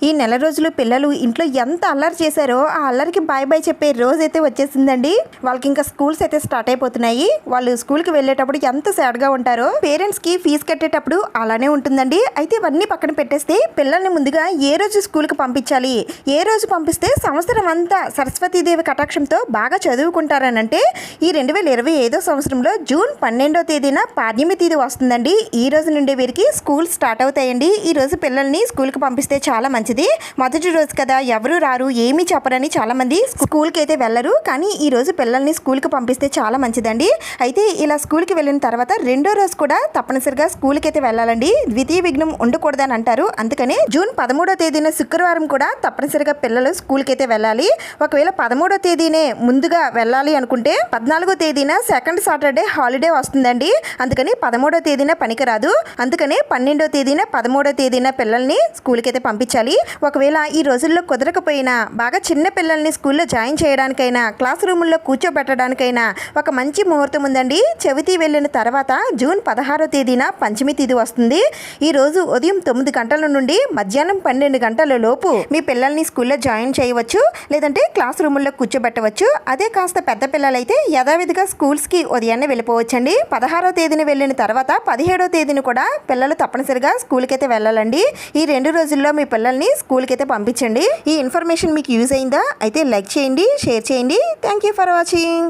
ఈ నెల రోజులు పిల్లలు ఇంట్లో ఎంత అల్లరి చేశారో ఆ అల్లరికి బాయ్ బాయ్ చెప్పే రోజు అయితే వచ్చేసిందండి. వాళ్ళకి ఇంకా స్కూల్స్ అయితే స్టార్ట్ అయిపోతున్నాయి. వాళ్ళు స్కూల్కి వెళ్ళేటప్పుడు ఎంత సాడ్గా ఉంటారో పేరెంట్స్కి ఫీజు కట్టేటప్పుడు అలానే ఉంటుందండి. అయితే ఇవన్నీ పక్కన పెట్టేస్తే పిల్లల్ని ముందుగా ఏ రోజు స్కూల్కి పంపించాలి, ఏ రోజు పంపిస్తే సంవత్సరం అంతా సరస్వతీదేవి కటాక్షంతో బాగా చదువుకుంటారని అంటే ఈ 2025 సంవత్సరంలో జూన్ 12వ తేదీన పాడ్యమి తేదీ వస్తుందండి. ఈ రోజు నుండి వీరికి స్కూల్ స్టార్ట్ అవుతాయండి. ఈ రోజు పిల్లల్ని స్కూల్కి పంపిస్తే చాలా మంచిది. మొదటి రోజు కదా, ఎవరు రారు, ఏమీ చెప్పరని చాలా మంది స్కూల్కి అయితే వెళ్ళరు. కానీ ఈ రోజు పిల్లల్ని స్కూల్కి పంపిస్తే చాలా మంచిదండి. అయితే ఇలా స్కూల్కి వెళ్ళిన తర్వాత రెండో రోజు కూడా తప్పనిసరిగా స్కూల్కి అయితే వెళ్ళాలండి. ద్వితీయ విఘ్నం ఉండకూడదని అంటారు. అందుకనే జూన్ 13వ తేదీన శుక్రవారం కూడా తప్పనిసరిగా పిల్లలు స్కూల్కి అయితే వెళ్ళాలి. ఒకవేళ 13వ తేదీనే ముందుగా వెళ్ళాలి అనుకుంటే 14వ తేదీన సెకండ్ సాటర్డే హాలిడే వస్తుందండి. అందుకని 13వ తేదీన పనికిరాదు. అందుకనే 12వ తేదీన 13వ తేదీన పిల్లల్ని స్కూల్కి అయితే పంపించాలి. ఒకవేళ ఈ రోజుల్లో కుదరకపోయినా బాగా చిన్న పిల్లల్ని స్కూల్లో జాయిన్ చేయడానికైనా, క్లాస్ రూముల్లో కూర్చోబెట్టడానికైనా ఒక మంచి ముహూర్తం ఉందండి. చవితి వెళ్ళిన తర్వాత జూన్ 16వ తేదీన పంచమి తేదీ వస్తుంది. ఈ రోజు ఉదయం 9 గంటల నుండి మధ్యాహ్నం 12 గంటల లోపు మీ పిల్లల్ని స్కూల్లో జాయిన్ చేయవచ్చు, లేదంటే క్లాస్ రూముల్లో కూర్చోబెట్టవచ్చు. అదే కాస్త పెద్ద పిల్లలైతే యథావిధిగా స్కూల్స్కి ఉదయాన్నే వెళ్ళిపోవచ్చండి. 16వ తేదీన వెళ్ళిన తర్వాత 17వ తేదీని కూడా పిల్లలు తప్పనిసరిగా స్కూల్కి అయితే వెళ్ళాలండి. ఈ 2 రోజుల్లో మీ పిల్లల్ని స్కూల్కి అయితే పంపించండి. ఈ ఇన్ఫర్మేషన్ మీకు యూజ్ అయిందా? అయితే లైక్ చేయండి, షేర్ చేయండి. Thank you for watching.